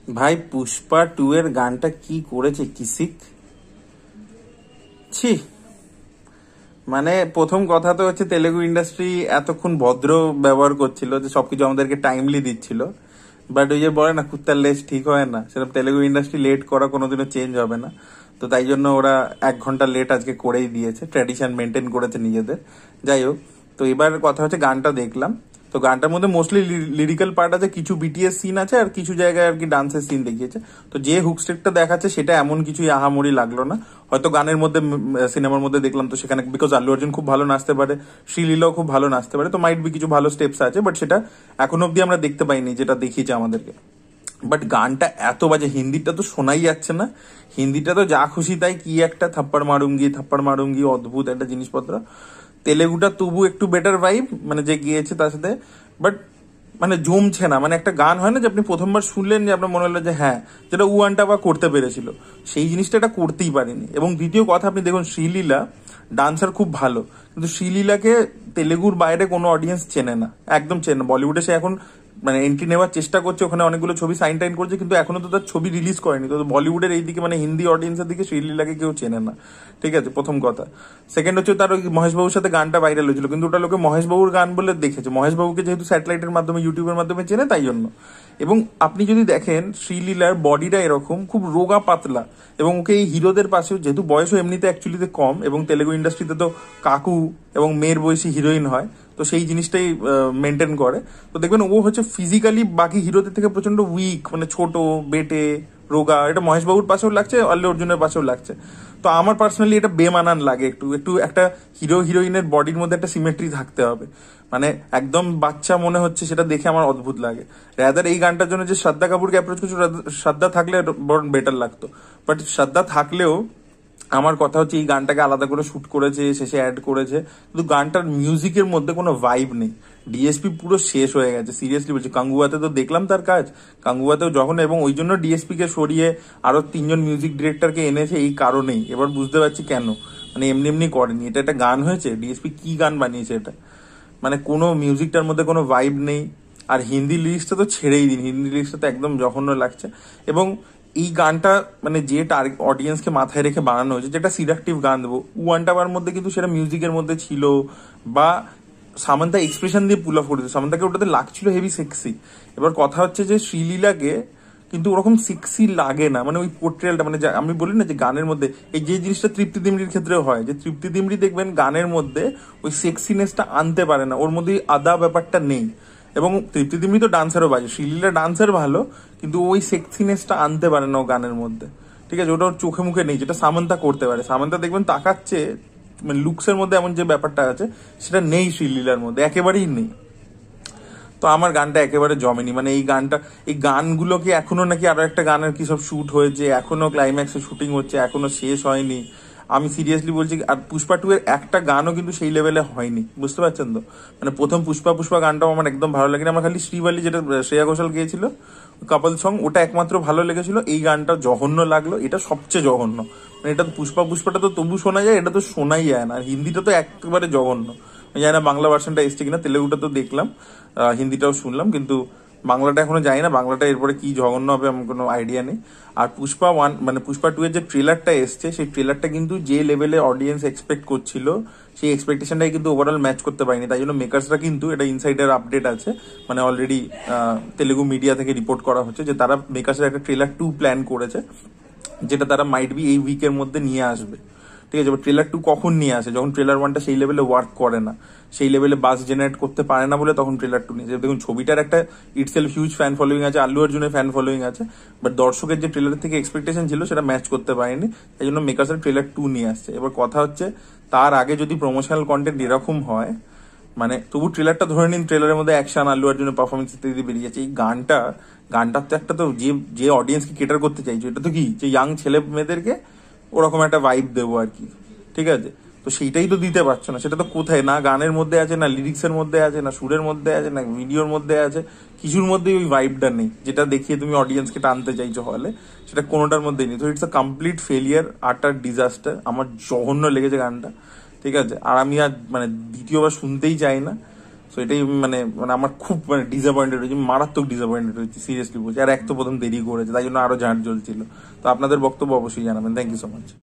ভাই পুষ্পা 2 এর গানটা কি করেছে কিসিক, ছি। মানে প্রথম কথা তো হচ্ছে তেলেগু ইন্ডাস্ট্রি এতক্ষণ ভদ্র ব্যবহার করছিল, যে সবকিছু আমাদেরকে টাইমলি দিচ্ছিল। বাট ওই যে বলে না, কুত্তার লেজ ঠিক হয় না, সেরকম তেলেগু ইন্ডাস্ট্রি লেট করা কোনোদিনও চেঞ্জ হবে না। তো তাই জন্য ওরা 1 ঘন্টা লেট আজকে করেই দিয়েছে, ট্র্যাডিশন মেনটেন করেছে নিজেদের। যাই হোক, তো এবার কথা হচ্ছে গানটা দেখলাম। তো গানটার মধ্যে মোস্টলি লিরিক্যাল পার্ট আছে, কিছু বিটিএস সিন আছে, আর কিছু জায়গায় আর কি ডান্সের সিন দেখিয়েছে। তো যে হুক স্টেপটা দেখাচ্ছে সেটা এমন কিছুই আহামরি লাগলো না। হয়তো গানের মধ্যে সিনেমার মধ্যে দেখলাম তো সেখানে, বিকজ আল্লু অর্জুন খুব ভালো নাচতে পারে, শ্রীলীলাও খুব ভালো নাচতে পারে, তো মাইট বি কিছু ভালো স্টেপস আছে, বাট সেটা এখন অব্দি আমরা দেখতে পাইনি যেটা দেখিয়েছে আমাদেরকে। বাট গানটা এত বাজে, হিন্দিটা তো শোনাই যাচ্ছে না। হিন্দিটা তো যা খুশি তাই, কি একটা থাপ্পড় মারুঙ্গি অদ্ভুত একটা জিনিসপত্র। তেলেগুটা তবু একটু বেটার ভাইব, মানে যে গিয়েছে তার সাথে। বাট মানে জমছে না, মানে একটা গান হয় না যে আপনি প্রথমবার শুনলেন যে আপনার মনে হলো যে হ্যাঁ, যেটা উয়ানটা বা করতে পেরেছিল, সেই জিনিসটা এটা করতেই পারেনি। এবং দ্বিতীয় কথা, আপনি দেখুন শ্রীলীলা ডান্সার খুব ভালো, কিন্তু শ্রীলীলাকে তেলেগুর বাইরে কোনো অডিয়েন্স চেনে না, একদম চেনে না। বলিউডে সে এখন মানে এন্ট্রি নেওয়ার চেষ্টা করছে, ওখানে অনেকগুলো ছবি সাইন টাইন করছে, কিন্তু এখনো তো তার ছবি রিলিজ করেনি। তো বলিউডের এইদিকে মানে হিন্দি অডিয়েন্সের দিকে শ্রীলীলাকে কেউ চেনে না, ঠিক আছে, প্রথম কথা। সেকেন্ড হচ্ছে তার ওই মহেশবাবুর সাথে গানটা ভাইরাল হয়েছিল, কিন্তু ওটা লোকে মহেশবাবুর গান বলে দেখেছে, মহেশবাবুকে যেহেতু স্যাটেলাইটের মাধ্যমে ইউটিউবের মাধ্যমে চেনে তাই জন্য। এবং আপনি যদি দেখেন শ্রীলীলার বডিটা এরকম খুব রোগা পাতলা, এবং ওকে এই হিরোদের পাশেও, যেহেতু বয়সও এমনিতে অ্যাকচুয়ালিতে কম, এবং তেলেগু ইন্ডাস্ট্রিতে তো কাকু এবং মেয়ের বয়সী হিরোইন হয়, তো সেই জিনিসটাই মেনটেন করে। তো দেখবেন ও হচ্ছে ফিজিক্যালি বাকি হিরোদের থেকে প্রচন্ড উইক, মানে ছোট বেটে রোগা। এটা মহেশবাবুর পাশেও লাগছে, আল্লু অর্জুনের পাশেও লাগছে। তো আমার পার্সোনালি এটা বেমানান লাগে, একটু একটু একটা হিরো হিরোইনের বডির মধ্যে একটা সিমেট্রি থাকতে হবে। মানে একদম বাচ্চা মনে হচ্ছে, সেটা দেখে আমার অদ্ভুত লাগে। রাদার এই গানটার জন্য যে শ্রদ্ধা কাপুরকে অ্যাপ্রোচ করছে, শ্রদ্ধা থাকলে বরং বেটার লাগতো। বাট শ্রদ্ধা থাকলেও আমার কথা হচ্ছে এই গানটাকে আলাদা করে শুট করেছে, শেষে অ্যাড করেছে, কিন্তু গানটার মিউজিকের মধ্যে কোনো ভাইব নেই। ডিএসপি পুরো শেষ হয়ে গেছে, সিরিয়াসলি বলছি। কাঙ্গুয়াতে তো দেখলাম তার কাজ, কাঙ্গুয়াতেও যখন, এবং ওই জন্য ডিএসপি কে সরিয়ে আরো 3জন মিউজিক ডিরেক্টরকে এনেছে এই কারণেই। এবার বুঝতে পারছি কেন, মানে এমনি এমনি করেনি, এটা একটা গান হয়েছে। ডিএসপি কি গান বানিয়েছে এটা, মানে কোনো মিউজিকটার মধ্যে কোনো ভাইব নেই। আর হিন্দি লিরিক্সটা তো ছেড়েই দিন, হিন্দি লিরিক্সটা তো একদম জঘন্য লাগছে। এবং এই গানটা মানে যে টার্গেট অডিয়েন্সকে মাথায় রেখে বানানো হয়েছে, যেটা সিডাকটিভ গান দেবো, ওয়ানটাবার মধ্যে কিন্তু সেটা মিউজিকের মধ্যে ছিল, বা সামান্তা এক্সপ্রেশন দিয়ে পুল অফ করেছে, সামান্তাকে ওটাতে লাগছিল হেভি সেক্সি। এবার কথা হচ্ছে যে শ্রীলীলাকে কিন্তু ওরকম সেক্সি লাগে না, মানে ওই পোর্ট্রেলটা, মানে আমি বলি না যে গানের মধ্যে এই যে জিনিসটা তৃপ্তি দিমরির ক্ষেত্রেও হয়, যে তৃপ্তি দিমরি দেখবেন গানের মধ্যে ওই সেক্সিনেসটা আনতে পারে না, ওর মধ্যে আদা ব্যাপারটা নেই। এবং তৃপ্তি দিমরি তো ডান্সারও বাজে, শ্রীলীলা ডান্সার ভালো, কিন্তু ওই সেক্সিনেসটা আনতে পারে না ও গানের মধ্যে, ঠিক আছে, ওটা ওর চোখে মুখে নেই, যেটা সামান্তা করতে পারে। সামান্তা দেখবেন তাকাচ্ছে, মানে লুকসের মধ্যে এমন যে ব্যাপারটা আছে সেটা নেই শ্রীলীলার মধ্যে, একেবারেই নেই। তো আমার গানটা একেবারে জমেনি, মানে এই গানটা, এই গানগুলোকে এখনো নাকি আরো একটা গানের কি সব শুট হয়েছে, এখনো ক্লাইম্যাক্সে শুটিং হচ্ছে, এখনো শেষ হয়নি। আমি সিরিয়াসলি বলছি, আর পুষ্পা 2 এর একটা গানও কিন্তু সেই লেভেলে হয়নি, বুঝতে পারছেন তো। মানে প্রথম পুষ্পা পুষ্পা গানটাও আমার একদম ভালো লাগেনি, আমার খালি শ্রীবালি যেটা শ্রেয়া ঘোষাল গিয়েছিল কাপল সং, ওটা একমাত্র ভালো লেগেছিল। এই গানটা জঘন্য লাগলো, এটা সবচেয়ে জঘন্য। মানে এটা পুষ্পা পুষ্পাটা তো তবু শোনা যায়, এটা তো শোনাই যায় না। আর হিন্দিটা তো একেবারে জঘন্য, আমি জানি না বাংলা ভার্সনটা এসছে কিনা, তেলেগুটা তো দেখলাম, হিন্দিটাও শুনলাম, কিন্তু বাংলাটা এখনো জানি না, বাংলাটা এরপরে কি জঘন্য হবে আমার কোনো আইডিয়া নেই। আর পুষ্পা 1 মানে পুষ্পা 2 এর যে ট্রেলারটা এসছে, সেই ট্রেলারটা কিন্তু যে লেভেলে অডিয়েন্স এক্সপেক্ট করছিল, সেই এক্সপেকটেশনটাই কিন্তু ওভারঅল ম্যাচ করতে পারেনি। তাই জন্য মেকার্সরা কিন্তু, এটা ইনসাইডার আপডেট আছে, মানে অলরেডি তেলেগু মিডিয়া থেকে রিপোর্ট করা হচ্ছে যে তারা মেকার্সরা একটা ট্রেলার 2 প্ল্যান করেছে, যেটা তারা মাইট বি এই উইকের মধ্যে নিয়ে আসবে, ঠিক আছে। ট্রেলার 2 কখন নিয়ে আসে, যখন ট্রেলার 1টা সেই লেভেলে ওয়ার্ক করে না, সেই লেভেলে বাস জেনারেট করতে পারে না বলে তখন ট্রেলার 2 নিয়ে আসে। দেখুন ছবিটার একটা ইটসেলফ হিউজ ফ্যান ফলোয়িং আছে, আল্লু অর্জুনের ফ্যান ফলোয়িং আছে, বাট দর্শকের যে ট্রেলার থেকে এক্সপেকটেশন ছিল সেটা ম্যাচ করতে পারেনি, তাই জন্য মেকার্সের ট্রেলার 2 নিয়ে আসছে। এবার কথা হচ্ছে, তার আগে যদি প্রমোশনাল কন্টেন্ট এরকম হয়, মানে তবু ট্রেলারটা ধরে নিন, ট্রেলারের মধ্যে অ্যাকশন, আল্লু অর্জুনের পারফরমেন্স ইত্যাদি বেরিয়ে যাচ্ছে। এই গানটার তো একটা, তো যে যে অডিয়েন্সকে কেটার করতে চাইছো, এটা তো কি যে ইয়াং ছেলে মেয়েদেরকে ওরকম একটা ভাইব দেবো আর কি, ঠিক আছে। তো সেইটাই তো দিতে পারছো না, সেটা তো কোথায়, না গানের মধ্যে আছে, না লিরিক্সের মধ্যে আছে, না সুরের মধ্যে আছে, না ভিডিওর মধ্যে আছে, কিছুর মধ্যেই ওই ভাইবটা নেই যেটা দেখিয়ে তুমি অডিয়েন্সকে টানতে চাইছো হলে, সেটা কোনোটার মধ্যেই নেই। তো ইটস আ কমপ্লিট ফেলিয়ার, আটার ডিজাস্টার। আমার জঘন্য লেগেছে গানটা, ঠিক আছে। আর আমি আর মানে দ্বিতীয়বার শুনতেই চাই না। তো এটাই মানে মানে আমার খুব মানে ডিসঅ্যাপয়েন্টেড হয়েছে, মারাত্মক ডিসঅ্যাপয়েন্টেড হয়েছে, সিরিয়াসলি বলছি। আর এক তো প্রথম দেরি করেছে, তাই জন্য আরো ঝাঁট জ্বলছিল। তো আপনাদের বক্তব্য অবশ্যই জানাবেন। Thank you so much.